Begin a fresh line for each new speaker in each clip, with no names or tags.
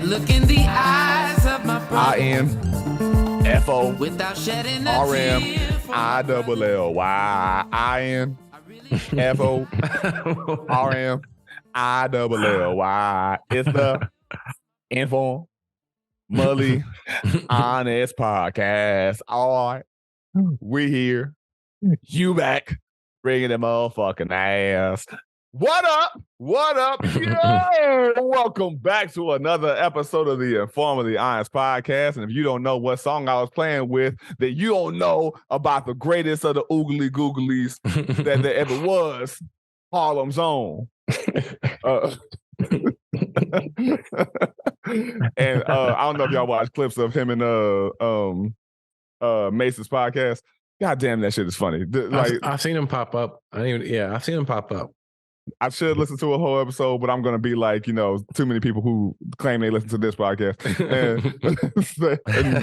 look in the eyes of my brother.
InFO
Without shedding a
RM
tear for my
ILLY INFO RM ILLY. It's the InforMILLy Honest Podcast. All right, we here. You back, bringing the motherfucking ass. What up? What up? Yo! Welcome back to another episode of the InforMILLy Honest Podcast. And if you don't know what song I was playing with, then you don't know about the greatest of the oogly googlies that there ever was, Harlem's own. And I don't know if y'all watch clips of him and Mason's podcast. God damn, that shit is funny.
I've seen him pop up. I've seen him pop up.
I should listen to a whole episode, but I'm gonna be like, too many people who claim they listen to this podcast and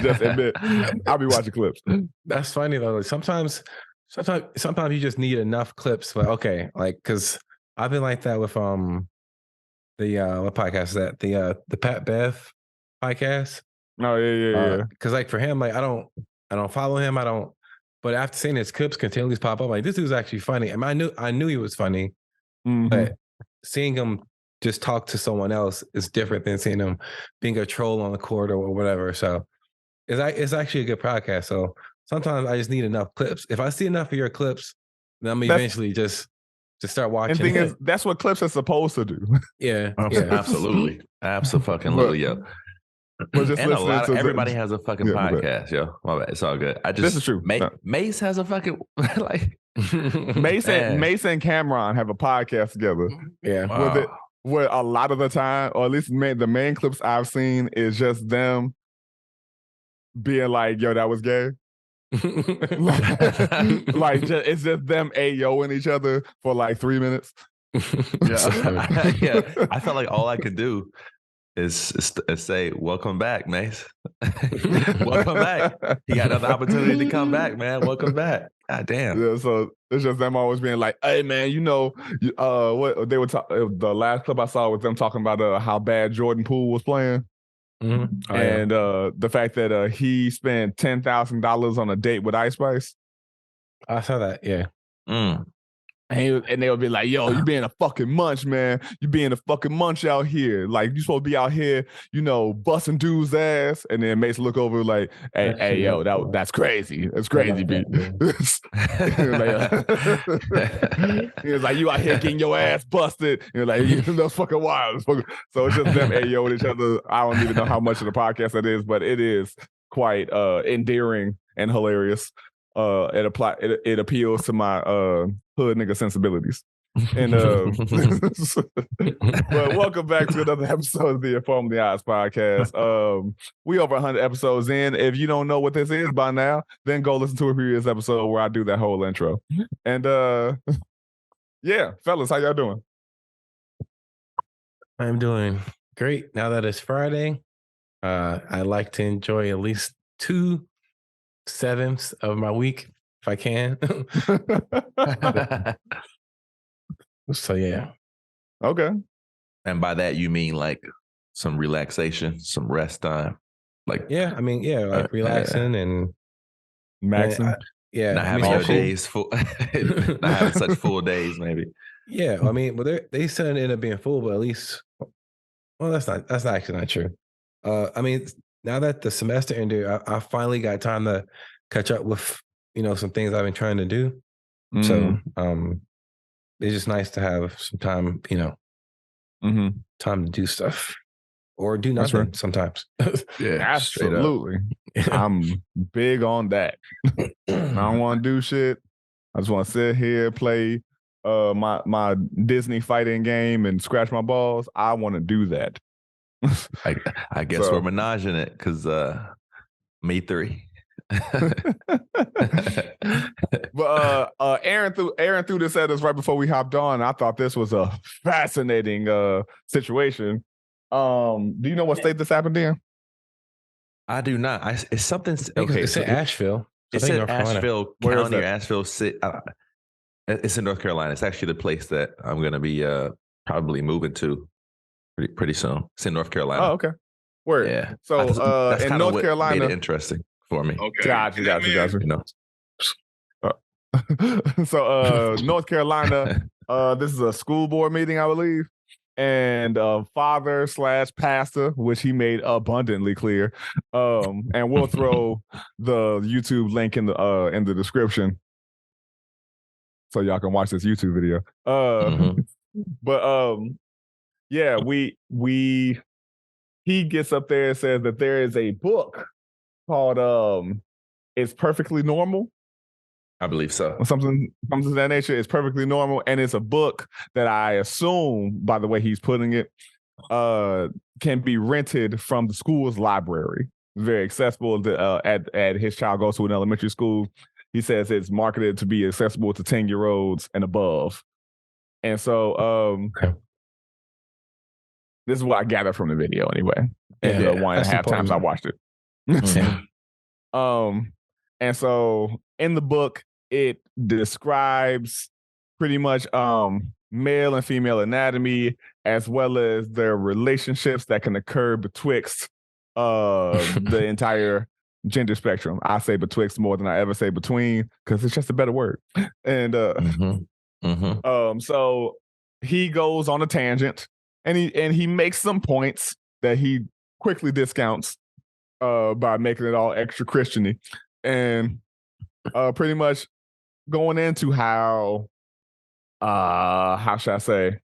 just admit I'll be watching clips.
That's funny though. Sometimes you just need enough clips. But okay, because I've been like that with what podcast is that? The Pat Bev podcast.
Oh yeah.
Because for him, I don't follow him. But after seeing his clips continually pop up, this dude's actually funny. I mean, I knew he was funny. Mm-hmm. But seeing him just talk to someone else is different than seeing him being a troll on the court or whatever. So it's actually a good podcast. So sometimes I just need enough clips. If I see enough of your clips, then I'm eventually just start watching.
And the thing is, that's what clips are supposed to do.
Yeah.
Absolutely. Absolutely, yo.
And
everybody has a fucking podcast, yo. My bad. It's all good.
This is true.
Mace has a fucking
Mace and Cameron have a podcast together.
Yeah.
Wow.
Where a lot of the time, or at least the main clips I've seen, is just them being like, yo, that was gay. It's just them ayoing each other for 3 minutes.
Yeah. I felt like all I could do is say, welcome back, Mace. Welcome back. You got another opportunity to come back, man. Welcome back. God damn.
Yeah, so it's just them always being like, hey, man, what they were talking, the last clip I saw was them talking about how bad Jordan Poole was playing.
Mm-hmm.
And the fact that he spent $10,000 on a date with Ice Spice. I
saw that, yeah.
And they would be like, yo, you being a fucking munch, man. You being a fucking munch out here. You supposed to be out here, busting dudes' ass. And then Mace look over like, hey, yo, that's crazy. That's crazy, B. He was like, you out here getting your ass busted. And that's fucking wild. So it's just them ayo with each other. I don't even know how much of the podcast that is, but it is quite endearing and hilarious. It appeals to my hood nigga sensibilities. And but welcome back to another episode of the InforMILLy Honest Podcast. We over 100 episodes in. If you don't know what this is by now, then go listen to a previous episode where I do that whole intro. And yeah, fellas, how y'all doing?
I'm doing great. Now that it's Friday, I like to enjoy at least 2/7 of my week if I can. So yeah.
Okay.
And by that you mean some relaxation, some rest time.
Relaxing and
maxing.
Not having your days full, not having such full days, maybe.
Yeah, they said it ended up being full, but at least, that's actually not true. Now that the semester ended, I finally got time to catch up with, some things I've been trying to do. So, it's just nice to have some time, time to do stuff or do nothing sometimes.
Yeah, absolutely. I'm big on that. I don't want to do shit. I just want to sit here, play my Disney fighting game and scratch my balls. I want to do that.
I guess we're menaging it because me 3.
But Aaron threw this at us right before we hopped on. I thought this was a fascinating situation. Do you know what state this happened in?
I do not. It's something.
Okay, it's in Asheville.
It's in Asheville County or Asheville City. It's in North Carolina. It's actually the place that I'm going to be probably moving to pretty soon. It's in North Carolina.
Oh, okay. Word.
Yeah.
So
That's
in
kind of
North
what
Carolina,
made it interesting for me.
Okay.
Gotcha.
You know.
So North Carolina, this is a school board meeting, I believe. And father/pastor, which he made abundantly clear. And we'll throw the YouTube link in the description so y'all can watch this YouTube video. But yeah, he gets up there and says that there is a book called It's Perfectly Normal.
I believe so.
Or something of that nature. It's perfectly normal, and it's a book that I assume, by the way he's putting it, can be rented from the school's library. Very accessible. At his child goes to an elementary school. He says it's marketed to be accessible to 10-year-olds and above. And so, this is what I gathered from the video, anyway. And the 1.5 times I watched it. And so in the book, it describes pretty much male and female anatomy, as well as their relationships that can occur betwixt the entire gender spectrum. I say betwixt more than I ever say between, because it's just a better word. And so he goes on a tangent, and he makes some points that he quickly discounts by making it all extra Christian-y. And pretty much going into how should I say,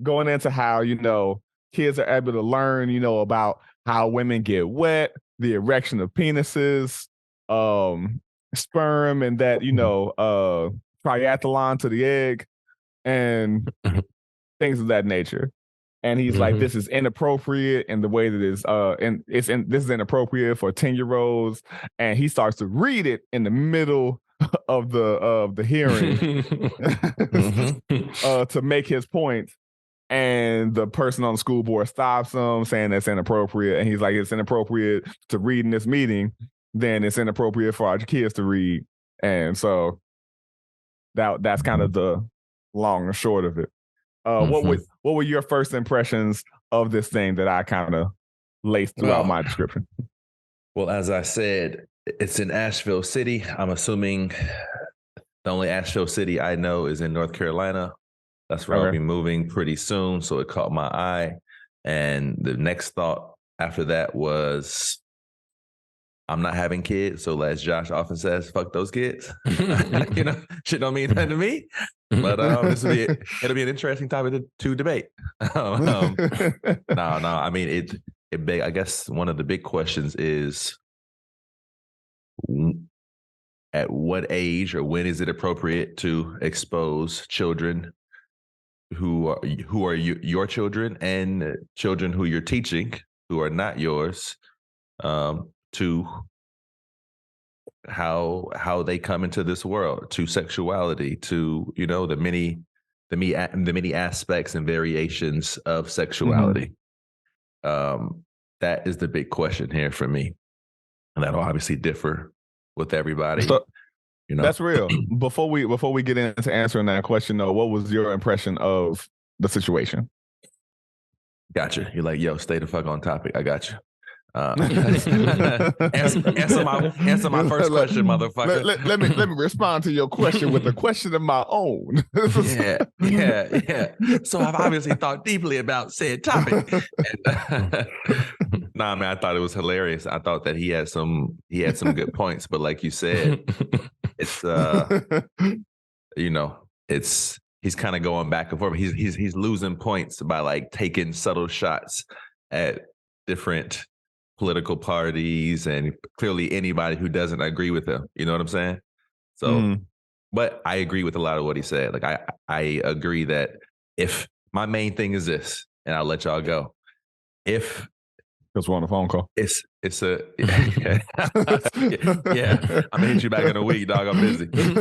going into how, kids are able to learn, about how women get wet, the erection of penises, sperm, and that, triathlon to the egg, and things of that nature. And he's like, this is inappropriate in the way that is this is inappropriate for 10-year-olds. And he starts to read it in the middle of the hearing to make his point. And the person on the school board stops him, saying that's inappropriate. And he's like, it's inappropriate to read in this meeting, then it's inappropriate for our kids to read. And so that's kind of the long and short of it. What were your first impressions of this thing that I kind of laced throughout my description?
Well, as I said, it's in Asheville City. I'm assuming the only Asheville city I know is in North Carolina. That's where I'll be moving pretty soon. So it caught my eye. And the next thought after that was, I'm not having kids. So as Josh often says, fuck those kids. Shit don't mean nothing to me. But it'll be an interesting topic to debate. No. I mean, I guess one of the big questions is, at what age or when is it appropriate to expose children who are your children and children who you're teaching who are not yours, to how they come into this world, to sexuality, to the many aspects and variations of sexuality. That is the big question here for me, and that'll obviously differ with everybody.
So, that's real. Before we get into answering that question, though, what was your impression of the situation?
Gotcha. You're like, yo, stay the fuck on topic. I got you. Answer my first question, motherfucker.
Let me respond to your question with a question of my own.
Yeah. So I've obviously thought deeply about said topic. Nah, man, I thought it was hilarious. I thought that he had some good points, but like you said, it's he's kind of going back and forth. He's losing points by like taking subtle shots at different political parties and clearly anybody who doesn't agree with him. You know what I'm saying? So, but I agree with a lot of what he said. Like I agree that if my main thing is this, and I'll let y'all go. If
because we're on a phone call.
It's a yeah. I'm gonna hit you back in a week, dog. I'm busy. You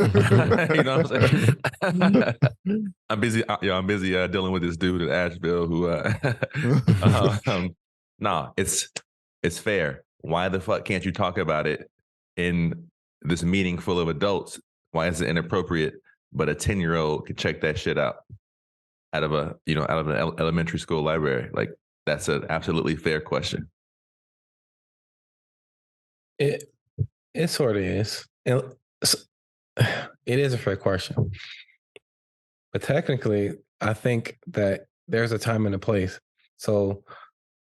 know what I'm saying? I'm busy. I'm busy dealing with this dude in Asheville who. No, it's fair. Why the fuck can't you talk about it in this meeting full of adults? Why is it inappropriate? But a 10-year-old could check that shit out of an elementary school library. Like that's an absolutely fair question.
It sort of is. It is a fair question. But technically, I think that there's a time and a place. So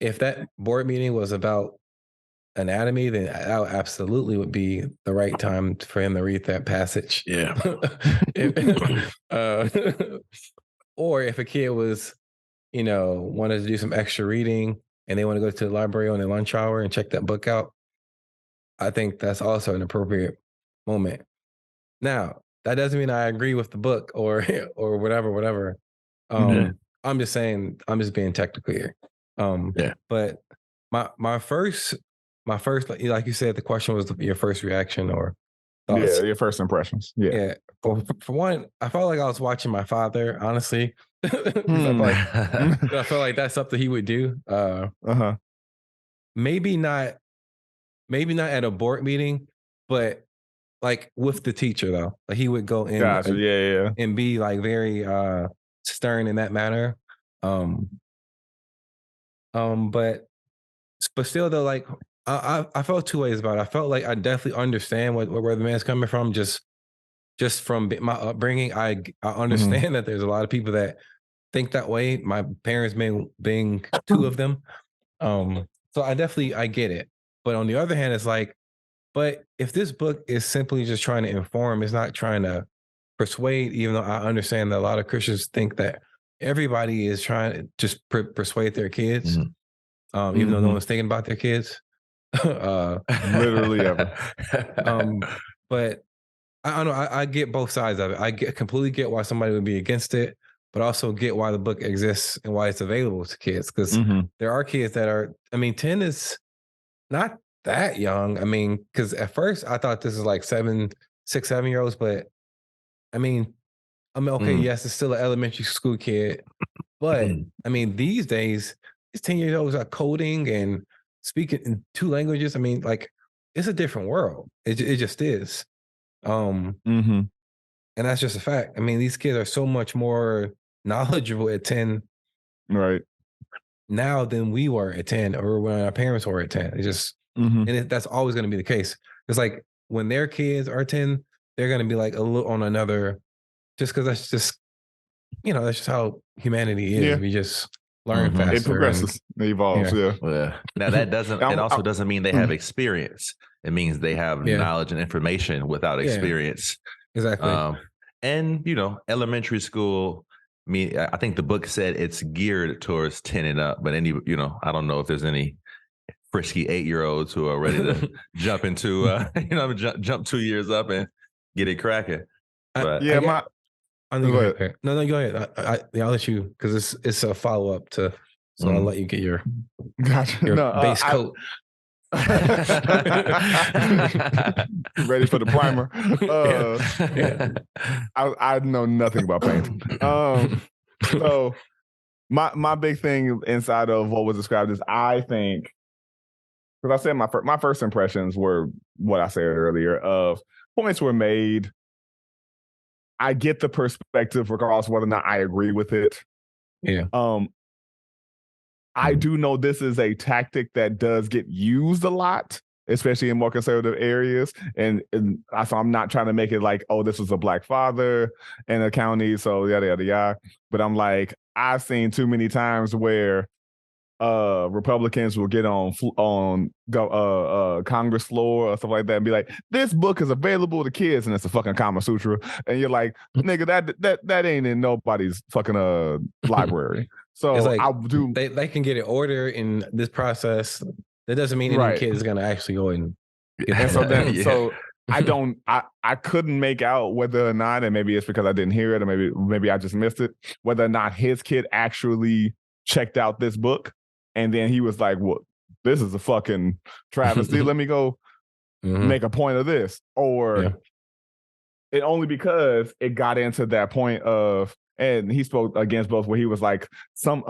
if that board meeting was about anatomy, then that absolutely would be the right time for him to read that passage.
Yeah.
Or if a kid was, wanted to do some extra reading and they want to go to the library on their lunch hour and check that book out, I think that's also an appropriate moment. Now, that doesn't mean I agree with the book or or whatever. I'm just saying, I'm just being technical here. But my first, like you said, the question was your first reaction or thoughts.
Yeah, your first impressions. Yeah.
For one, I felt like I was watching my father, honestly. 'Cause I felt like that's something he would do. Maybe not at a board meeting, but like with the teacher though. Like he would go in and be like very stern in that manner. But still though, like I felt two ways about it. I felt like I definitely understand where the man's coming from. Just from my upbringing, I understand that there's a lot of people that think that way. My parents being two of them. So I get it. But on the other hand, it's like, but if this book is simply just trying to inform, it's not trying to persuade, even though I understand that a lot of Christians think that everybody is trying to just persuade their kids, even though no one's thinking about their kids.
Literally ever.
But I don't know. I get both sides of it. Completely get why somebody would be against it, but also get why the book exists and why it's available to kids. Because there are kids that are, 10 is not that young. Because at first I thought this is like 6, 7-year-olds, but okay, yes, it's still an elementary school kid. But these days, these 10-year-olds are coding and speaking in 2 languages. It's a different world. It just is. And that's just a fact. These kids are so much more knowledgeable at 10
right
now than we were at 10 or when our parents were at 10. It's just, that's always going to be the case. It's like when their kids are 10, they're going to be like a little on another, just because that's just, that's just how humanity is.
Yeah.
We just learn faster.
It progresses. It evolves. Yeah.
Now that doesn't mean they have experience. It means they have knowledge and information without experience.
Exactly.
And elementary school. I think the book said it's geared towards 10 and up, but I don't know if there's any frisky 8-year-olds who are ready to jump into, jump 2 years up and get it cracking. But
go ahead. No, go ahead. I'll let you, because it's a follow up to, so I'll let you get your base coat.
Ready for the primer. I know nothing about painting. So my big thing inside of what was described is, I think, because I said my first impressions were what I said earlier, of points were made. I get the perspective regardless of whether or not I agree with it.
Yeah.
I do know this is a tactic that does get used a lot, especially in more conservative areas. And so I'm not trying to make it like, oh, this was a black father in a county, so yada, yada, yada. But I'm like, I've seen too many times where Republicans will get on Congress floor or stuff like that and be like, this book is available to kids, and it's a fucking Kama Sutra. And you're like, nigga, that ain't in nobody's fucking library. So
it's like,
I do.
They can get an order in this process. That doesn't mean any kid is gonna actually go and get
and so I couldn't make out whether or not, and maybe it's because I didn't hear it, or maybe I just missed it, whether or not his kid actually checked out this book. And then he was like, well, this is a fucking travesty. Let me go make a point of this. Or it only because it got into that point of, and he spoke against both, where he was like, some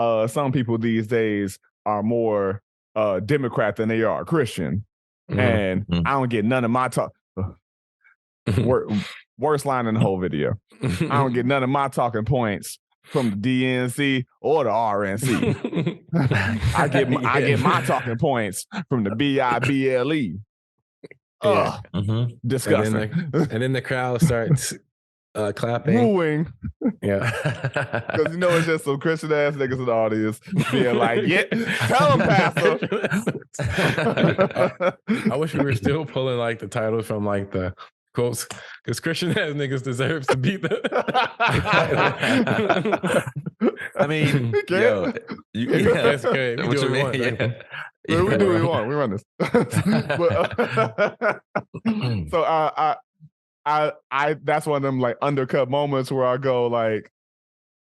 people these days are more Democrat than they are Christian. And I don't get none of my talk. Worst line in the whole video. I don't get none of my talking points from the DNC or the RNC. I get my talking points from the BIBLE.
Yeah.
Disgusting.
And then the crowd starts clapping.
Wooing.
Yeah.
Because it's just some Christian ass niggas in the audience being like, yeah, tell them, Pastor.
I wish we were still pulling like the titles from like the quotes, because Christian ass niggas deserves to beat them.
I mean, yo,
that's okay. We do what we want.
We do what we want. We run this. So I that's one of them like undercut moments where I go like,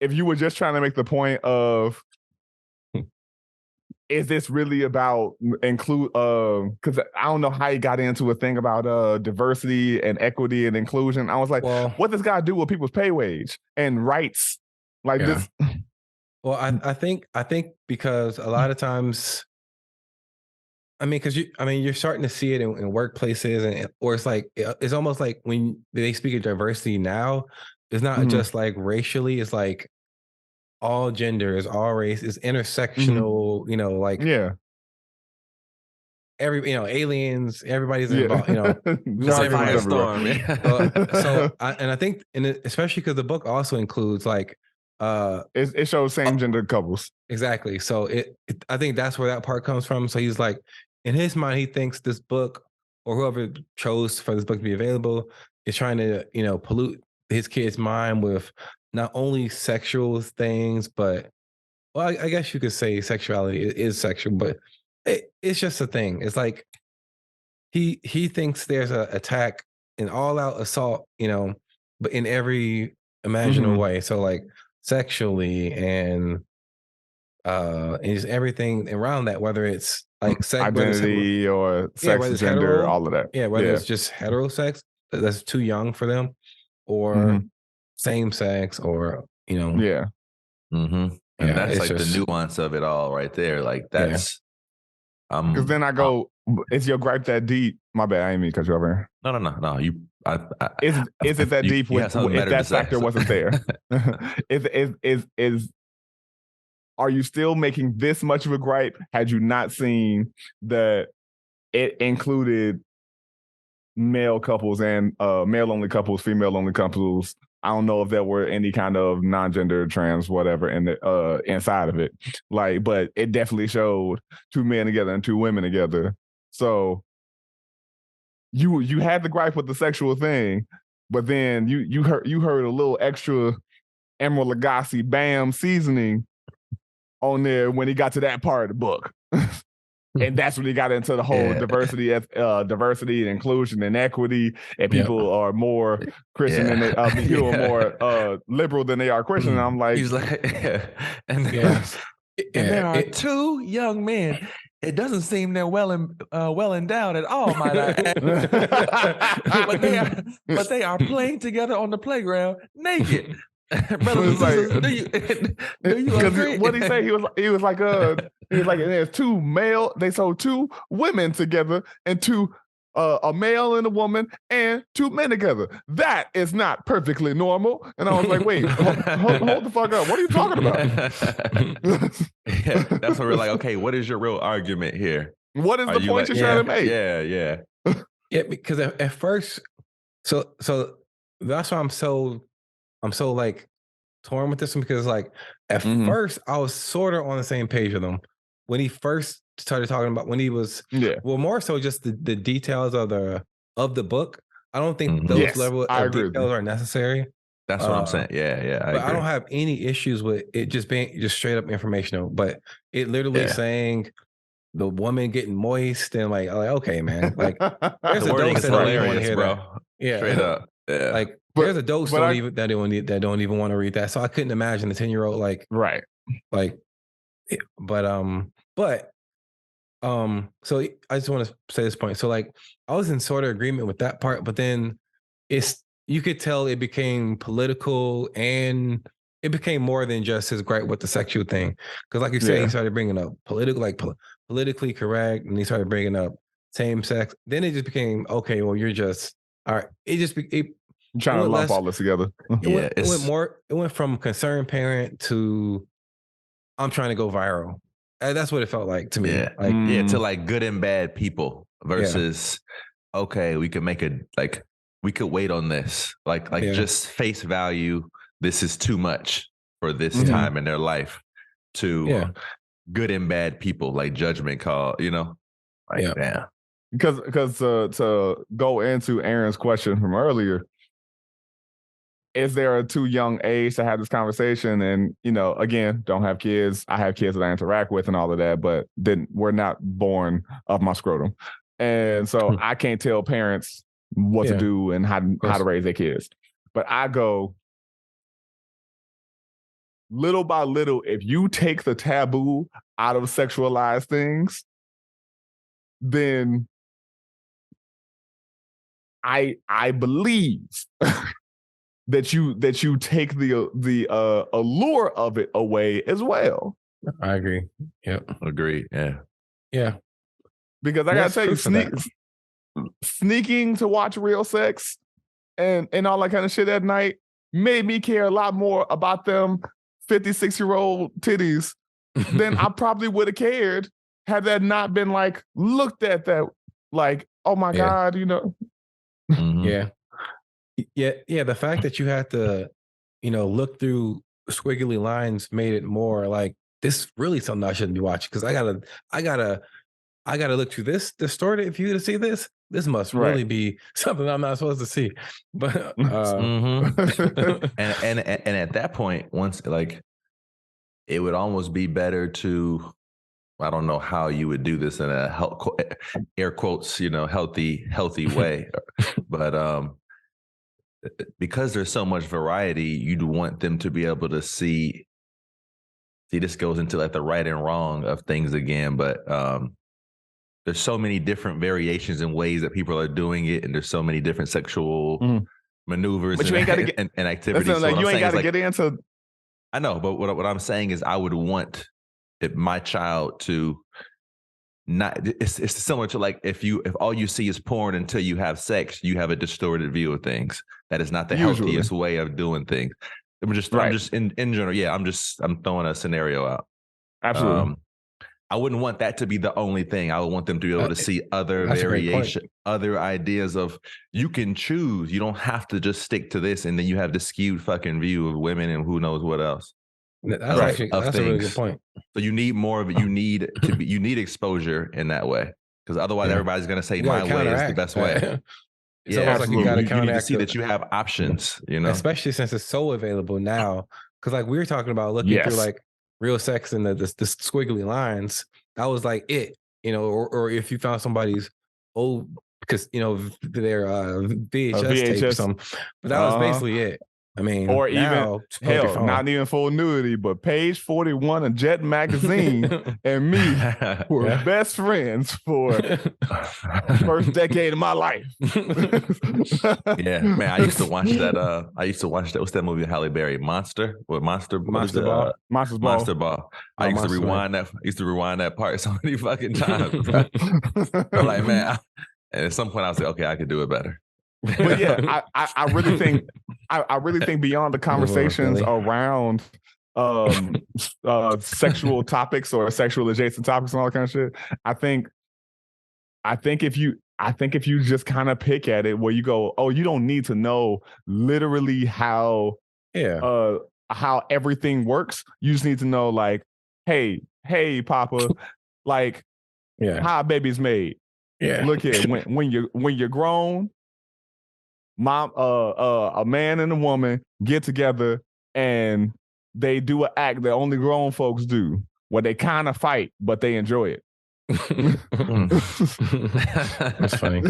if you were just trying to make the point of, is this really about include? Because I don't know how he got into a thing about diversity and equity and inclusion. I was like, well, what does God do with people's pay wage and rights like this?
Well, I think because a lot of times, I mean, because you're starting to see it in workplaces, or it's like it's almost like when they speak of diversity now, it's not just like racially, it's like all genders, all race, is intersectional. Like aliens, everybody's involved.
Firestorm.
I think, especially because the book also includes like
it shows same gender couples.
Exactly. So I think that's where that part comes from. So he's like, in his mind, he thinks this book, or whoever chose for this book to be available, is trying to, pollute his kid's mind with not only sexual things, but, well, I guess you could say sexuality is sexual, but it's just a thing. It's like he thinks there's an attack, an all-out assault, but in every imaginable way. So like sexually and just everything around that, whether it's like sex,
identity or sex, gender,
hetero,
all of that.
Yeah, whether it's just hetero sex that's too young for them, or same sex, or
And that's like the nuance of it all right there. Like that's
because then I go, is your gripe that deep? My bad, I ain't mean to cut you over here.
No.
Is it that deep if that factor wasn't there? Are you still making this much of a gripe had you not seen that it included male couples and male only couples, female only couples? I don't know if there were any kind of non-gender, trans, whatever in the inside of it. Like, but it definitely showed two men together and two women together. So you had the gripe with the sexual thing, but then you heard a little extra Emeril Lagasse bam seasoning on there when he got to that part of the book. And that's when he got into the whole diversity and inclusion and equity, and people are more Christian than they people are more liberal than they are Christian. And I'm like,
he's like, and there are two young men. It doesn't seem they're well endowed at all, might I add. but they are playing together on the playground naked. Brothers and sisters, do you agree?
What did he say? He was like there's two male. They sold two women together and two a male and a woman and two men together. That is not perfectly normal. And I was like, wait, hold the fuck up. What are you talking about?
That's what we're like. Okay, what is your real argument here?
What is the point you're trying to make?
Yeah, because at first, so that's why I'm so like torn with this one, because like at first I was sort of on the same page with him when he first started talking about, when he was well, more so just the details of the book. I don't think those level of details are necessary.
That's what I'm saying. Yeah.
I don't have any issues with it just being just straight up informational, but it literally saying the woman getting moist and like okay, man, like there's
the
adults that don't even want to hear
bro.
that. Yeah,
straight up. Yeah,
like there's adults that don't even want to read that. So I couldn't imagine a 10-year-old like so I just want to say this point. So like I was in sort of agreement with that part, but then you could tell it became political and it became more than just his gripe with the sexual thing. Because like you said, he started bringing up politically correct, and he started bringing up same sex. Then it just became, okay, well, you're just all right. It just
I'm trying to lump all this together.
It went from concerned parent to I'm trying to go viral. That's what it felt like to me.
Yeah, to like good and bad people versus okay, we could we could wait on this. Like just face value. This is too much for this time in their life. To good and bad people, like judgment call. Damn.
Because to go into Aaron's question from earlier, is there a too young age to have this conversation? And, again, don't have kids. I have kids that I interact with and all of that, but we're not born of my scrotum. And so I can't tell parents what to do and how to raise their kids. But I go, little by little, if you take the taboo out of sexualized things, then I believe that you take the allure of it away as well.
I agree. Yep.
Agree. Yeah.
Yeah.
Because I gotta tell you, sneaking to watch real sex and all that kind of shit at night made me care a lot more about them 56-year-old titties than I probably would have cared had that not been like looked at that like, oh my God,
Yeah. Yeah. The fact that you had to, look through squiggly lines made it more like this really something I shouldn't be watching because I gotta look through this distorted view to see this. This must really be something I'm not supposed to see. But
and at that point, once it would almost be better to, I don't know how you would do this in a air quotes, healthy way, but because there's so much variety, you'd want them to be able to see. This goes into like the right and wrong of things again, but there's so many different variations and ways that people are doing it, and there's so many different sexual maneuvers and activities.
Listen, you ain't got to get into.
I know, but what I'm saying is, I would want my child to not. It's similar to like if all you see is porn until you have sex, you have a distorted view of things. That is not the healthiest way of doing things. I'm just in general. Yeah, I'm throwing a scenario out.
Absolutely.
I wouldn't want that to be the only thing. I would want them to be able to see other variation, other ideas of you can choose. You don't have to just stick to this, and then you have the skewed fucking view of women and who knows what else.
That's a really good point.
So you need more of it. You need exposure in that way, because otherwise everybody's gonna say my way is the best way.
It's almost like you got to counteract.
You need to see that you have options,
especially since it's so available now. Because like we were talking about looking through like real sex and the squiggly lines. That was like it, or if you found somebody's old, because their VHS tape or something. But that was basically it. I mean,
or even hell, not even full nudity, but page 41 of Jet magazine and me were best friends for the first decade of my life.
Yeah, man, I used to watch that. What's that movie with Halle Berry? Monster Ball.
Monster Ball.
I used to rewind that. Part so many fucking times. I'm like, man. And at some point, I was like, okay, I could do it better.
But yeah, I really think beyond the conversations around sexual topics or sexual adjacent topics and all that kind of shit, I think if you just kind of pick at it where you go, oh, you don't need to know literally how everything works. You just need to know like, hey, Papa, like how a baby's made.
Yeah.
Look here, when you're grown, mom, a man and a woman get together and they do an act that only grown folks do, where they kind of fight, but they enjoy it.
That's funny.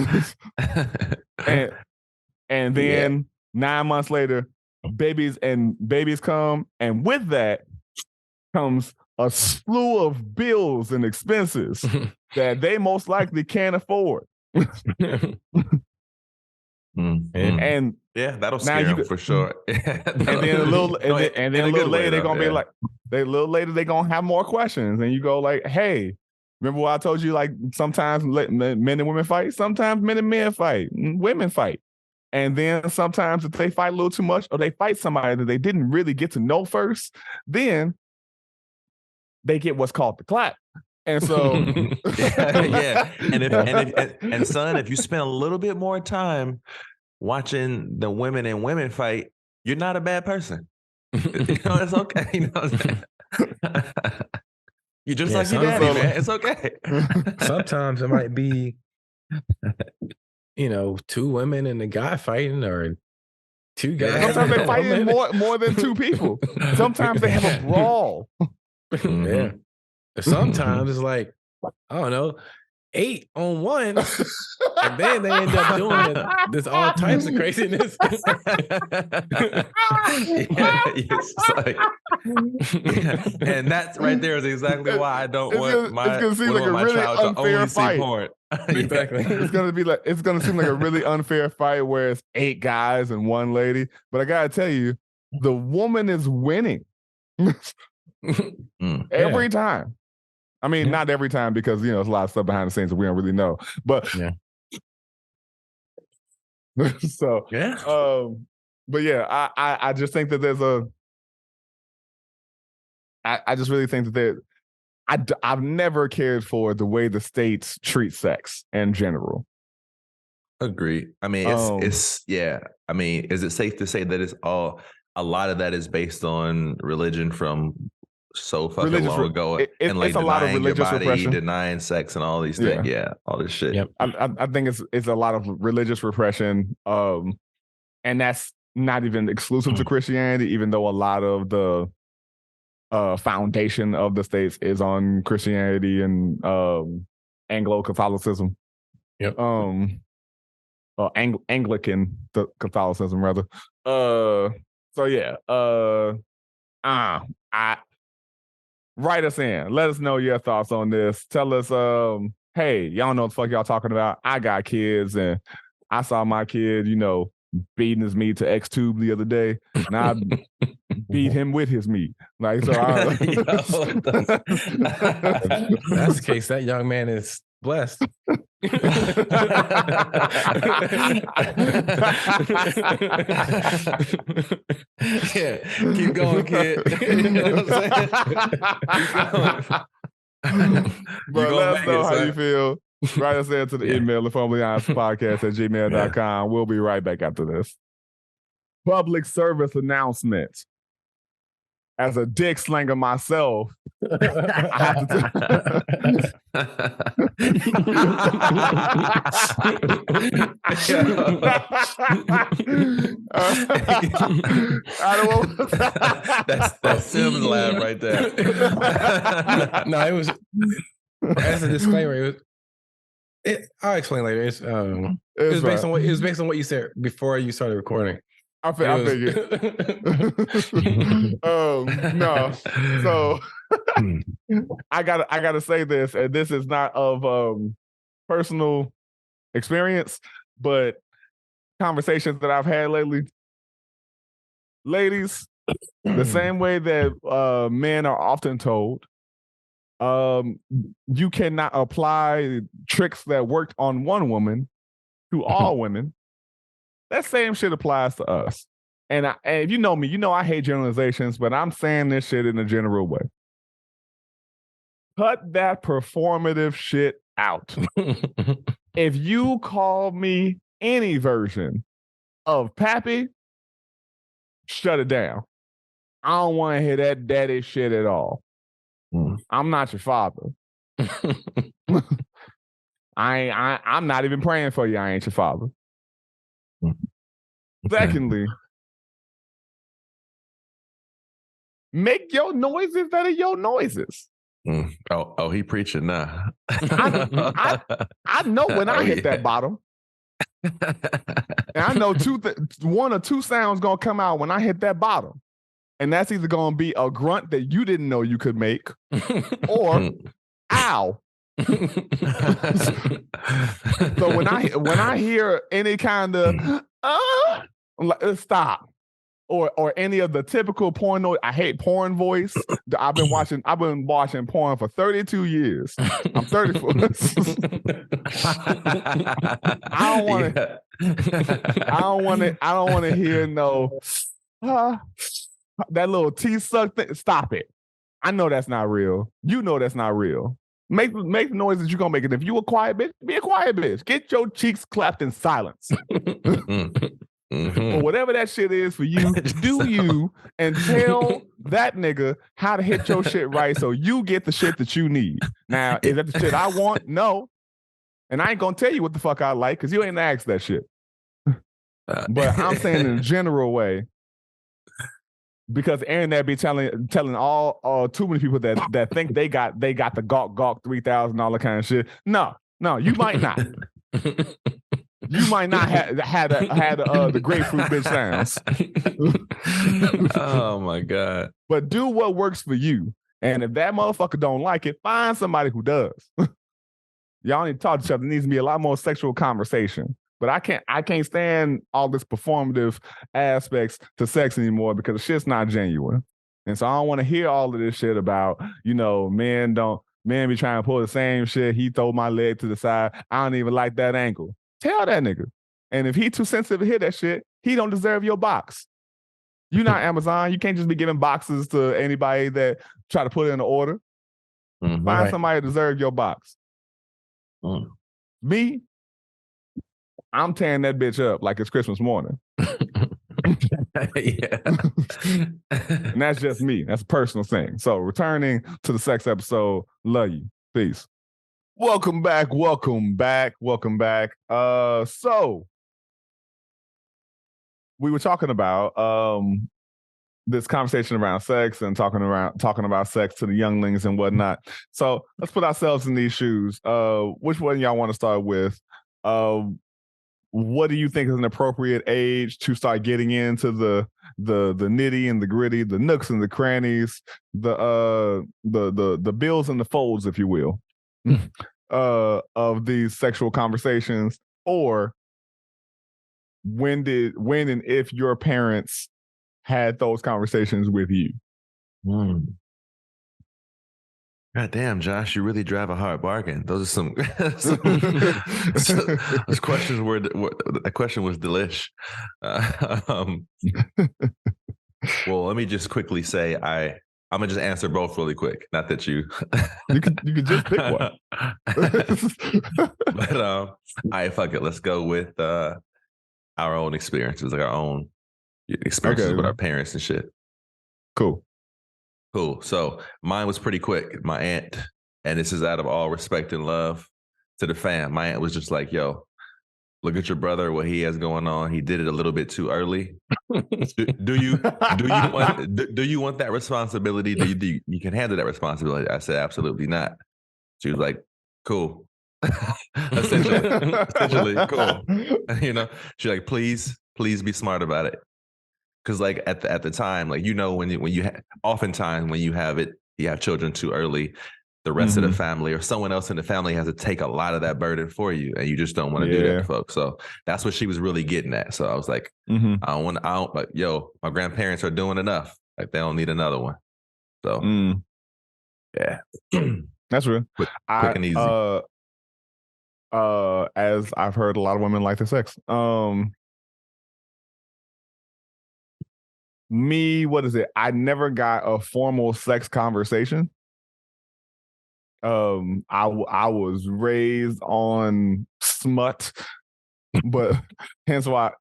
and then 9 months later, babies come, and with that comes a slew of bills and expenses that they most likely can't afford. And
that'll scare them for sure.
And then a little later they're gonna be like, they're gonna have more questions, and you go like, hey, remember what I told you? Like sometimes men and women fight, sometimes men and men fight, women fight. And then sometimes if they fight a little too much or they fight somebody that they didn't really get to know first, then they get what's called the clap. And so
yeah. And son, if you spend a little bit more time watching the women and women fight, you're not a bad person. It's okay. You're just like your daddy, man. It's okay.
Sometimes it might be, two women and a guy fighting, or two guys.
Sometimes they're fighting more than two people. Sometimes they have a brawl.
Yeah. Sometimes it's like, I don't know, 8 on 1, and then they end up doing this all types of craziness.
And that's right there is exactly why I don't want my child to only see porn.
Exactly. It's gonna seem like a really unfair fight where it's 8 guys and 1 lady. But I gotta tell you, the woman is winning every time. I mean, not every time, because there's a lot of stuff behind the scenes that we don't really know. But so but yeah, I just think that there's I just really think that I've never cared for the way the states treat sex in general.
Agreed. I mean, it's I mean, is it safe to say that a lot of that is based on religion from so fucking long ago, and like
it's a lot of religious
your body,
repression,
denying sex, and all these things. Yeah, all this shit.
Yep.
I think it's a lot of religious repression, and that's not even exclusive to Christianity, even though a lot of the foundation of the states is on Christianity and Anglo-Catholicism.
Yep.
Anglican Catholicism rather. So yeah. Write us in. Let us know your thoughts on this. Tell us, hey, y'all know what the fuck y'all talking about. I got kids, and I saw my kid, beating his meat to X-Tube the other day, and I beat him with his meat. Like, so
that's the case. That young man is blessed.
Yeah, keep going, kid. You know what I'm saying?
But let us know how you feel. Write us in to the email, InforMILLy@gmail.com. We'll be right back after this. Public service announcement. As a dick slanger myself, I have to
that's Sim's laugh right there.
No, it was, as a disclaimer, I'll explain later. It was based on what you said before you started recording.
I figured. No. So I gotta say this, and this is not of personal experience, but conversations that I've had lately. Ladies, the same way that men are often told, you cannot apply tricks that worked on one woman to all women. That same shit applies to us. And if you know me, you know I hate generalizations, but I'm saying this shit in a general way. Cut that performative shit out. If you call me any version of Pappy, shut it down. I don't want to hear that daddy shit at all. I'm not your father. I'm not even praying for you. I ain't your father. Secondly, make your noises that are your noises.
Oh, he preaching now.
I know when I hit that bottom. And I know one or two sounds gonna come out when I hit that bottom. And that's either gonna be a grunt that you didn't know you could make, or ow. So when I hear any kind of I'm like, stop. or any of the typical porno. I hate porn voice. I've been watching porn for 32 years. I'm 34. I don't want to. I don't want to hear no that little teeth suck thing. Stop it. I know that's not real. You know that's not real. Make the noise that you're gonna make. It. If you a quiet bitch, be a quiet bitch. Get your cheeks clapped in silence. Or whatever that shit is for you, do you and tell that nigga how to hit your shit right so you get the shit that you need. Now, is that the shit I want? No. And I ain't gonna tell you what the fuck I like because you ain't asked that shit. But I'm saying in a general way, because Aaron that be telling all too many people that think they got the gawk $3,000 kind of shit. No, you might not. You might not have the grapefruit bitch sounds.
Oh my God.
But do what works for you. And if that motherfucker don't like it, find somebody who does. Y'all need to talk to each other. There needs to be a lot more sexual conversation. But I can't stand all this performative aspects to sex anymore because the shit's not genuine. And so I don't want to hear all of this shit about, men be trying to pull the same shit. He throw my leg to the side. I don't even like that angle. Tell that nigga. And if he too sensitive to hear that shit, he don't deserve your box. You're not Amazon. You can't just be giving boxes to anybody that try to put in an order. Find somebody to deserve your box. Me, I'm tearing that bitch up like it's Christmas morning.
Yeah.
And that's just me. That's a personal thing. So returning to the sex episode, love you. Peace. Welcome back. So we were talking about this conversation around sex and talking about sex to the younglings and whatnot. So let's put ourselves in these shoes. Which one y'all want to start with? What do you think is an appropriate age to start getting into the nitty and the gritty, the nooks and the crannies, the bills and the folds, if you will, of these sexual conversations? Or when and if your parents had those conversations with you?
God damn, Josh, you really drive a hard bargain. Those are some those questions were that question was delish. Well, let me just quickly say I'm gonna just answer both really quick. Not that you
could just pick one.
But all right, fuck it. Let's go with our own experiences, like our own experiences with our parents and shit.
Cool.
So mine was pretty quick. My aunt, and this is out of all respect and love to the fam, my aunt was just like, yo, look at your brother, what he has going on. He did it a little bit too early. Do you want that responsibility? Do you can handle that responsibility? I said, absolutely not. She was like, cool. essentially, cool. She's like, please be smart about it. Because like at the time, like oftentimes when you have children too early, the rest of the family or someone else in the family has to take a lot of that burden for you, and you just don't want to do that to folks. So that's what she was really getting at. So I was like, like, yo, my grandparents are doing enough. Like they don't need another one. So yeah,
that's real.
Quick and easy.
As I've heard, a lot of women like their sex. Me, what is it? I never got a formal sex conversation. I was raised on smut, but hence why.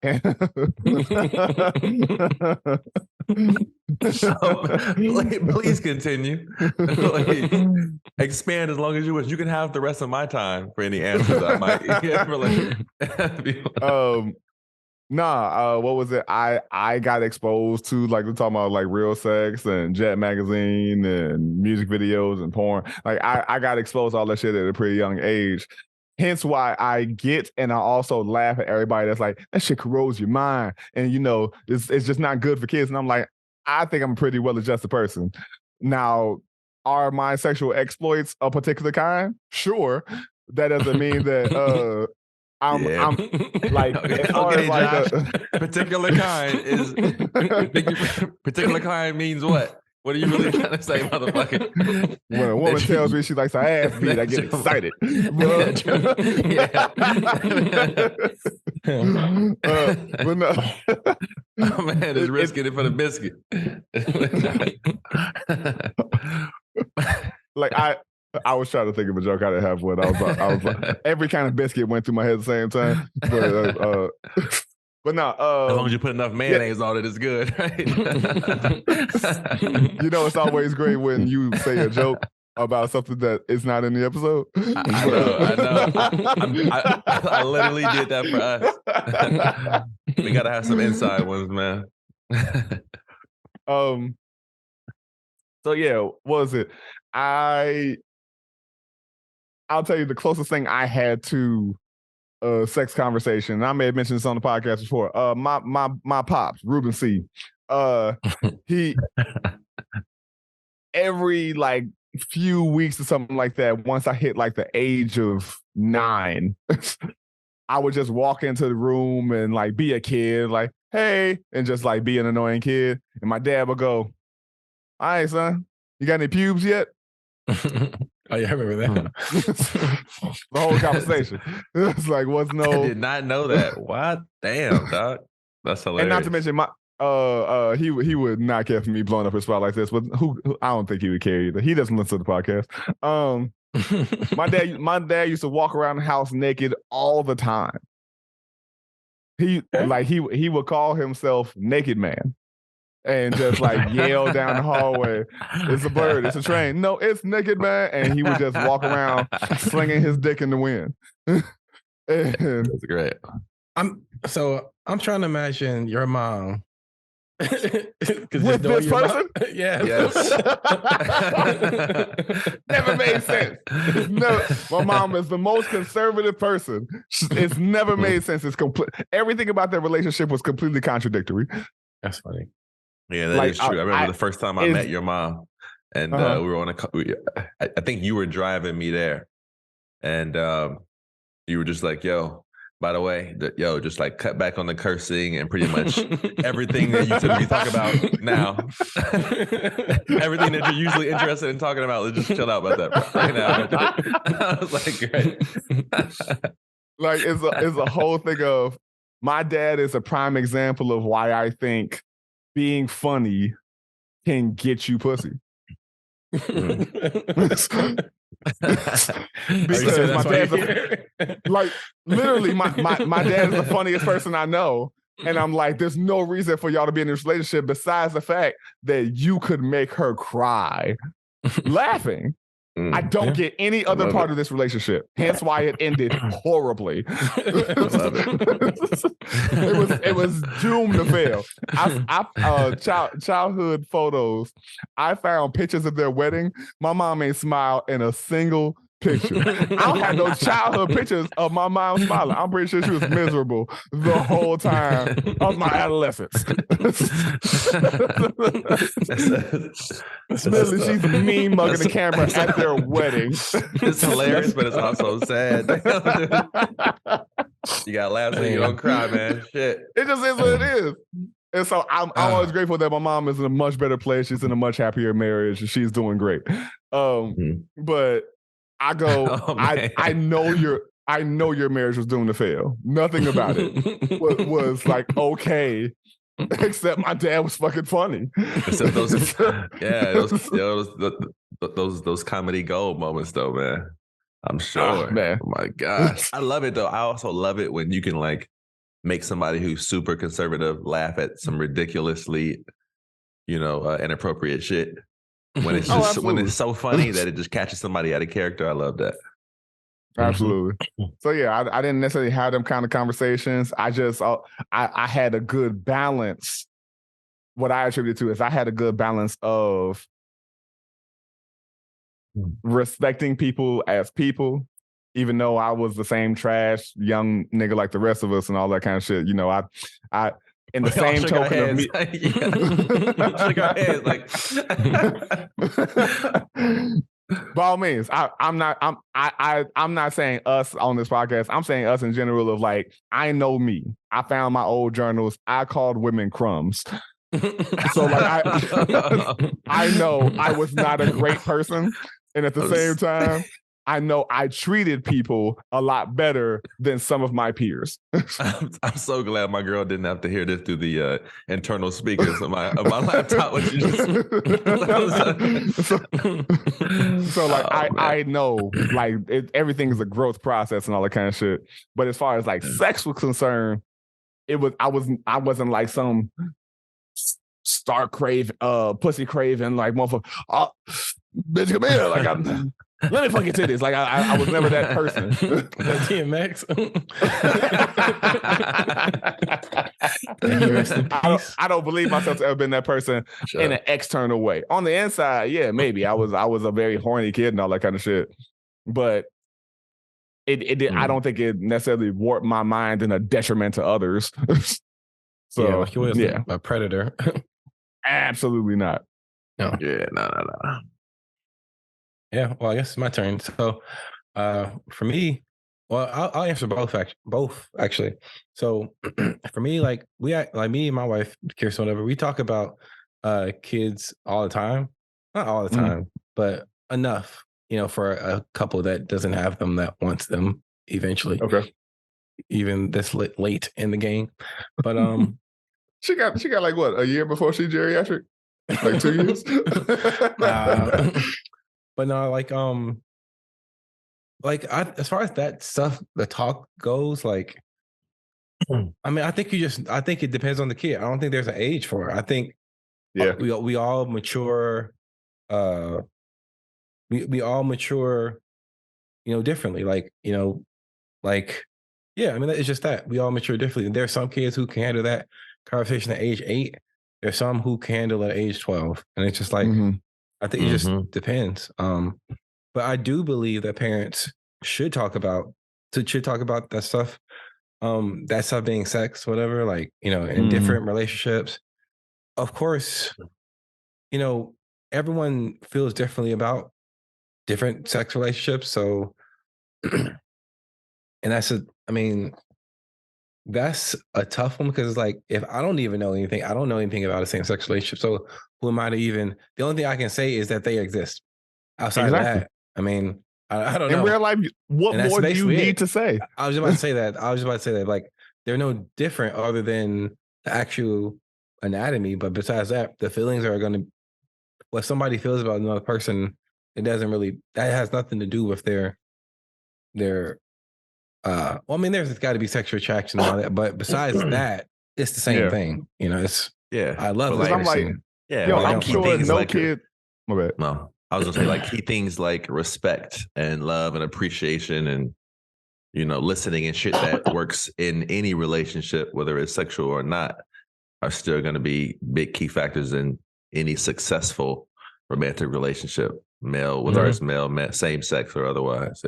Please continue. Expand as long as you wish. You can have the rest of my time for any answers I might.
What was it? I got exposed to, like, we're talking about like real sex and Jet magazine and music videos and porn. Like I got exposed to all that shit at a pretty young age. Hence why I get, and I also laugh at everybody that's like, that shit corrodes your mind. And it's just not good for kids. And I'm like, I think I'm a pretty well-adjusted person. Now, are my sexual exploits a particular kind? Sure. That doesn't mean that I'm like, as far
Okay,
as like
Josh. Particular kind is particular kind means what? What are you really trying to say, motherfucker?
when a woman tells me she likes her ass beat, I get excited. But no,
Oh, man is risking it for the biscuit.
like I was trying to think of a joke. I didn't have one. I was like, every kind of biscuit went through my head at the same time. But no.
As long as you put enough mayonnaise on it, it's good, right?
You know, it's always great when you say a joke about something that is not in the episode.
I know. I literally did that for us. We gotta have some inside ones, man.
So yeah, what was it? I'll tell you the closest thing I had to a sex conversation. And I may have mentioned this on the podcast before. My pops, Ruben C. He every like few weeks or something like that, once I hit like the age of 9, I would just walk into the room and like be a kid, like, hey, and just like be an annoying kid. And my dad would go, all right, son, you got any pubes yet?
Oh yeah, I remember that.
The whole conversation. It's like, what's no.
I did not know that. What? Damn, dog. That's hilarious. And
not to mention my he would not care for me blowing up his spot like this, but who I don't think he would care either. He doesn't listen to the podcast. My dad used to walk around the house naked all the time. He would call himself Naked Man. And just like yell down the hallway, it's a bird, it's a train. No, it's Naked Man. And he would just walk around slinging his dick in the wind.
That's great.
I'm trying to imagine your mom.
With this person?
Yes.
Never made sense. My mom is the most conservative person. It's never made sense. It's complete. Everything about their relationship was completely contradictory.
That's funny.
Yeah, that is true. I remember the first time I met your mom, and we were on I think you were driving me there, and you were just like, "Yo, by the way, just like cut back on the cursing and pretty much everything that you typically talk about now, everything that you're usually interested in talking about, let's just chill out about that right now." I was like, "Great."
Like it's a whole thing of my dad is a prime example of why I think being funny can get you pussy. Because my dad's like literally my dad is the funniest person I know. And I'm like, there's no reason for y'all to be in this relationship besides the fact that you could make her cry laughing. I don't get any other part of this relationship. Hence why it ended horribly. It was doomed to fail. Childhood photos. I found pictures of their wedding. My mom ain't smiled in a single picture. I don't have no childhood pictures of my mom smiling. I'm pretty sure she was miserable the whole time of my adolescence. Literally, she's mean mugging the camera at their wedding.
It's hilarious, but it's also sad. You got laughs and you don't cry, man. Shit.
It just is what it is. And so I'm always grateful that my mom is in a much better place. She's in a much happier marriage. And she's doing great. But I go, I know your marriage was doomed to fail. Nothing about it was like okay, except my dad was fucking funny.
Except those comedy gold moments though, man. I'm sure.
Man.
Oh my gosh. I love it though. I also love it when you can like make somebody who's super conservative laugh at some ridiculously, inappropriate shit. When it's just when it's so funny that it just catches somebody out of character. I love that.
Absolutely. So yeah, I didn't necessarily have them kind of conversations. I just I had a good balance. What I attribute to is I had a good balance of respecting people as people, even though I was the same trash young nigga like the rest of us and all that kind of shit. I in the same token of me,
shook our heads, like
by all means, I'm not saying us on this podcast. I'm saying us in general of like, I know me. I found my old journals. I called women crumbs. So like I know I was not a great person. And at the same time, I know I treated people a lot better than some of my peers.
I'm so glad my girl didn't have to hear this through the internal speakers of my laptop. What you just
so like I know like everything is a growth process and all that kind of shit. But as far as like sex was concerned, I wasn't like some star crave, pussy craving, like motherfucker. Oh, bitch, come here! Like let me fuck your titties. Like I was never that person.
DMX.
I don't believe myself to have been that person in an external way. On the inside, yeah, maybe I was a very horny kid and all that kind of shit. But it did. I don't think it necessarily warped my mind in a detriment to others. So
yeah, like he was a predator.
Absolutely not.
No.
Yeah, no.
Yeah, well, I guess it's my turn. So, for me, well, I'll answer both actually. So, for me, like me and my wife, Kirsten, whatever, we talk about kids all the time. Not all the time, but enough, for a couple that doesn't have them that wants them eventually.
Okay.
Even this late in the game, but
she got like what, a year before she geriatric, like 2 years.
But no, as far as that stuff, the talk goes, like, I mean, I think it depends on the kid. I don't think there's an age for it. I think we all mature. We all mature, differently. Yeah, I mean, it's just that we all mature differently. And there's some kids who can handle that conversation at age 8. There's some who can handle it at age 12, and it's just like. I think it just depends. But I do believe that parents should talk about that stuff. That stuff being sex, whatever, like, in different relationships. Of course, everyone feels differently about different sex relationships. So, and that's a tough one because it's like, if I don't even know anything, I don't know anything about a same-sex relationship. So who am I to even, the only thing I can say is that they exist. Outside of that, I mean, I don't know.
In real life, what more do you need to say?
I was just about to say that. Like, they're no different other than the actual anatomy. But besides that, the feelings are going to, what somebody feels about another person, that has nothing to do with their well, I mean, there's got to be sexual attraction and all that, but besides that, it's the same thing. It's I love it.
I'm like, I'm sure no kid. My bad.
No, I was gonna say, like, key things like respect and love and appreciation and listening and shit that works in any relationship, whether it's sexual or not, are still going to be big key factors in any successful romantic relationship, whether it's male, same sex or otherwise.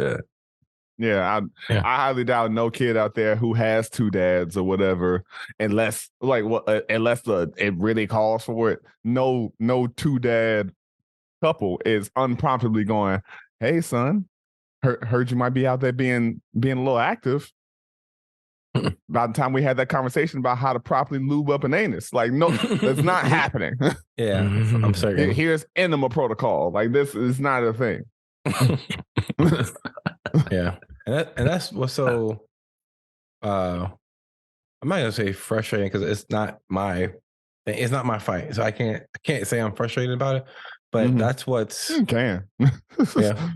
Yeah, I highly doubt no kid out there who has 2 dads or whatever, unless it really calls for it. No 2-dad couple is unpromptedly going, "Hey, son, heard you might be out there being a little active." By the time we had that conversation about how to properly lube up an anus, like, no, that's not happening.
Yeah, I'm sorry.
Here's enema protocol. Like, this is not a thing.
Yeah, and that's what's so. I'm not gonna say frustrating because it's not my thing. It's not my fight, so I can't say I'm frustrated about it. But that's what's
you can.
Yeah,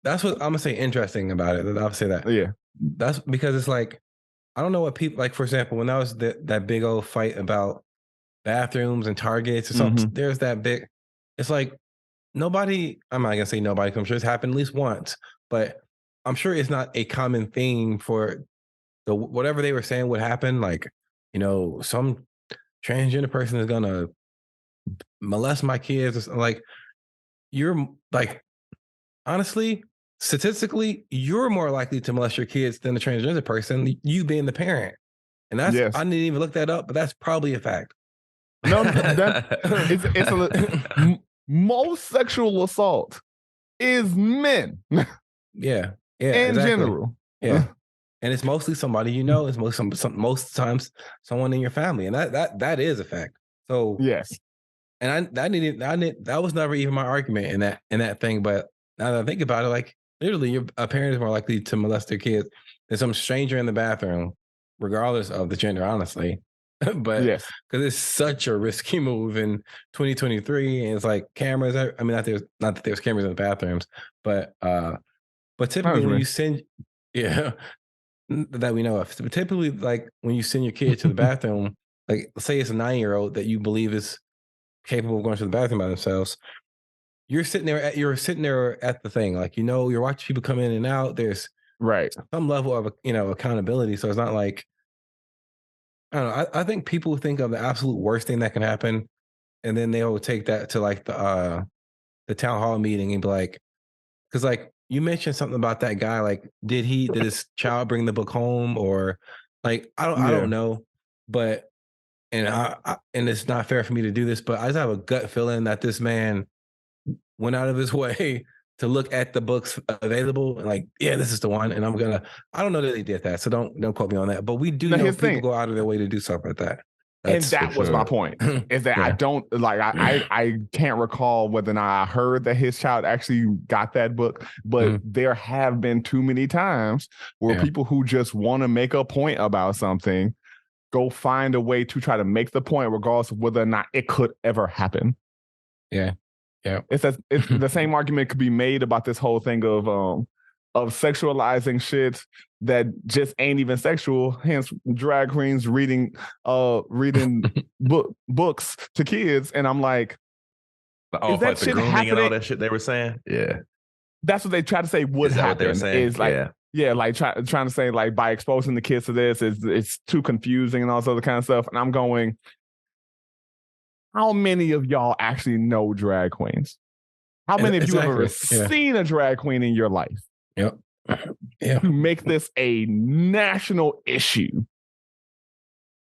that's what I'm gonna say interesting about it. I'll say that.
Yeah,
that's because it's like, I don't know what people like. For example, when that was that big old fight about bathrooms and Targets or something, there's that big. It's like, nobody, I'm not gonna say nobody, I'm sure it's happened at least once, but I'm sure it's not a common thing for whatever they were saying would happen. Like, some transgender person is gonna molest my kids. Like, you're like, honestly, statistically, you're more likely to molest your kids than a transgender person, you being the parent. And that's, I didn't even look that up, but that's probably a fact.
No, it's most sexual assault is men
Yeah,
in
exactly.
general.
Yeah, and it's mostly somebody you know. It's most times someone in your family, and that is a fact. So
Yes.
and that was never even my argument in that thing. But now that I think about it, like literally, your a parent is more likely to molest their kids than some stranger in the bathroom, regardless of the gender, honestly. But
Yes.
because it's such a risky move in 2023, and it's like cameras. I mean, not that there's cameras in the bathrooms, but typically when you send, yeah, that we know of. But typically, like when you send your kid to the bathroom, like say it's a 9-year-old that you believe is capable of going to the bathroom by themselves, you're sitting there at the thing, like you're watching people come in and out. There's
Right.
some level of accountability, so it's not like I don't know. I think people think of the absolute worst thing that can happen, and then they will take that to like the town hall meeting and be like, because like you mentioned something about that guy, like did his child bring the book home or like I
Yeah.
don't know, but and it's not fair for me to do this, but I just have a gut feeling that this man went out of his way to look at the books available and like, yeah, this is the one. And I don't know that he did that. So don't quote me on that. But we do
Now,
know
here's the
people
thing.
go out of their way to do stuff like that.
And
That's
that was my point. Is that I
Yeah.
don't like I can't recall whether or not I heard that his child actually got that book, but there have been too many times where people who just want to make a point about something go find a way to try to make the point regardless of whether or not it could ever happen.
Yeah. Yeah.
It's the same argument could be made about this whole thing of sexualizing shit that just ain't even sexual. Hence, drag queens reading books to kids, and I'm like,
oh,
is that
like the
shit
grooming
happening?
and all that shit they were saying? Yeah.
That's what they try to say would
Is that
happen.
what they were saying?
Is like, yeah, like trying to say like by exposing the kids to this, it's too confusing and all this other kind of stuff. And I'm going, how many of y'all actually know drag queens? How many of you have ever seen a drag queen in your life?
Yep. Yeah.
To make this a national issue.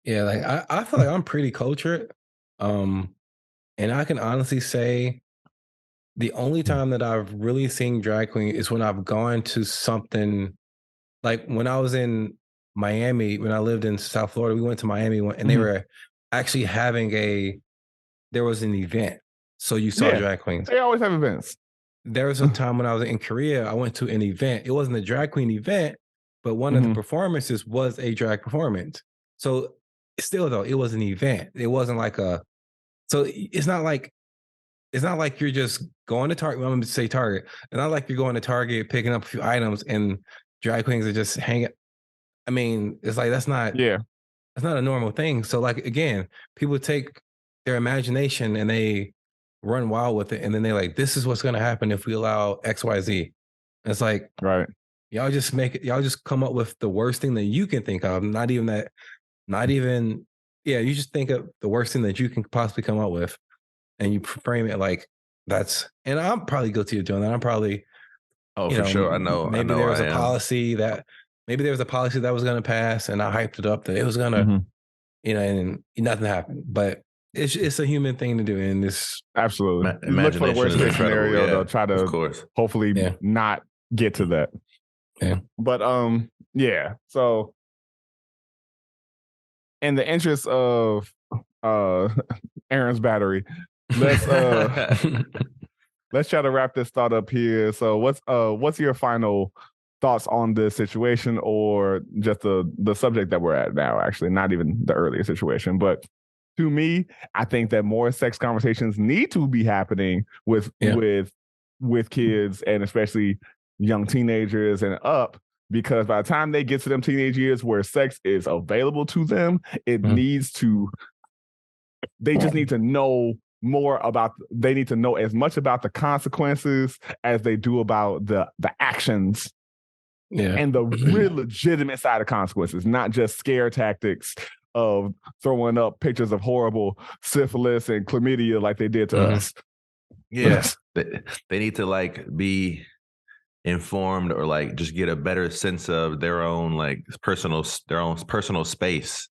Yeah, like I feel like I'm pretty cultured. And I can honestly say the only time that I've really seen drag queen is when I've gone to something like when I was in Miami, when I lived in South Florida, we went to Miami and they were actually there was an event. So you saw drag queens.
They always have events.
There was a time when I was in Korea, I went to an event. It wasn't a drag queen event, but one of the performances was a drag performance. So still though, it was an event. It wasn't like so it's not like you're just going to Target. I'm going to say Target. It's not like you're going to Target, picking up a few items and drag queens are just hanging. I mean, it's like, that's not a normal thing. So like, again, people take their imagination and they run wild with it. And then they're like, this is what's going to happen if we allow X, Y, Z. And it's like,
right.
Y'all just come up with the worst thing that you can think of. You just think of the worst thing that you can possibly come up with. And you frame it like and I'm probably guilty of doing that. I'm probably,
for sure. I know.
Maybe there was a policy that was going to pass, and I hyped it up that it was going to, and nothing happened. But it's a human thing to do, and this
absolutely you look for the worst case scenario. They'll try to, of course, hopefully not get to that.
Yeah,
but yeah. So, in the interest of Aaron's battery, let's try to wrap this thought up here. So what's your final thoughts on this situation, or just the subject that we're at now? Actually, not even the earlier situation, but to me, I think that more sex conversations need to be happening with kids, and especially young teenagers and up, because by the time they get to them teenage years where sex is available to them, it needs to. They just need to know more about. They need to know as much about the consequences as they do about the actions, and the real legitimate side of consequences, not just scare tactics of throwing up pictures of horrible syphilis and chlamydia like they did to us.
Yes, they need to like be informed, or like just get a better sense of their own personal space.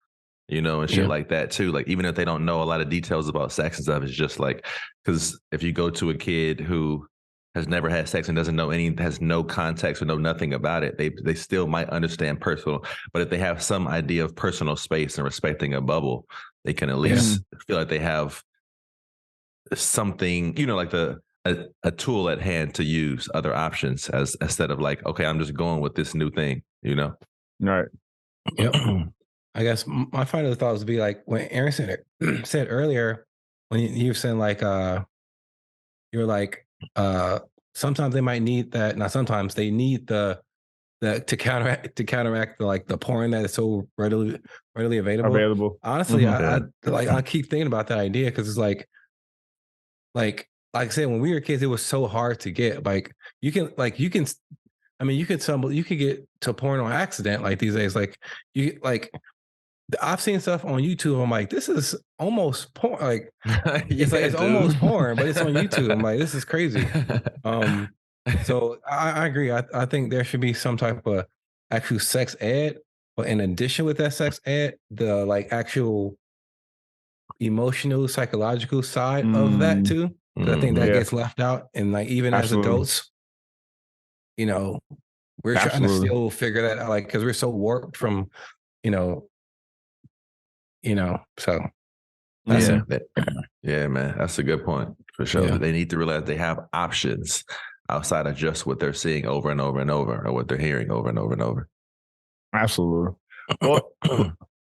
And shit like that too. Like, even if they don't know a lot of details about sex and stuff, it's just like, because if you go to a kid who has never had sex and doesn't know has no context or know nothing about it, they still might understand personal. But if they have some idea of personal space and respecting a bubble, they can at least feel like they have something, like a tool at hand to use, other options as instead of like, okay, I'm just going with this new thing,
Right.
Yep. I guess my final thoughts would be like when Aaron said earlier, when you were saying like you're like sometimes they might need that. Not sometimes they need the to counteract the porn that is so readily available. Honestly, I keep thinking about that idea because it's like I said, when we were kids, it was so hard to get. Like you can get to porn on accident like these days. Like I've seen stuff on YouTube. I'm like, this is almost porn. Like it's almost porn, but it's on YouTube. I'm like, this is crazy. So I agree. I think there should be some type of actual sex ed, but in addition with that sex ed, the like actual emotional, psychological side of that too. Because I think that gets left out. And like even as adults, we're trying to still figure that out, like because we're so warped from, so that's it.
Yeah, man, that's a good point for sure.
Yeah.
They need to realize they have options outside of just what they're seeing over and over and over, or what they're hearing over and over and over.
Absolutely. Well,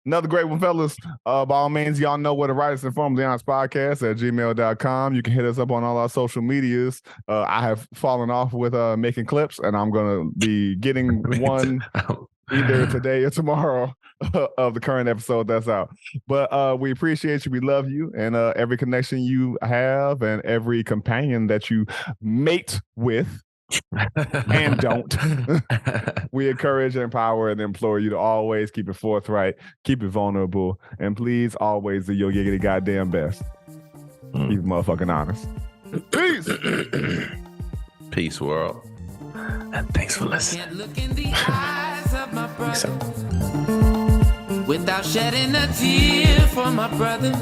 another great one, fellas. By all means, y'all know where to write us InforMILLy Honest Podcast at gmail.com. You can hit us up on all our social medias. I have fallen off with making clips, and I'm going to be getting one either today or tomorrow of the current episode that's out. But we appreciate you. We love you. And every connection you have and every companion that you mate with and don't. We encourage, empower, and implore you to always keep it forthright, keep it vulnerable, and please always do your giggity goddamn best. Keep it motherfucking honest. Peace.
Peace, world. And thanks for listening.
Can't look in the eyes of my brother without shedding a tear for my brother.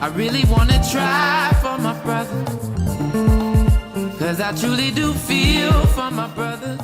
I really want to try for my brother, 'cause I truly do feel for my brother.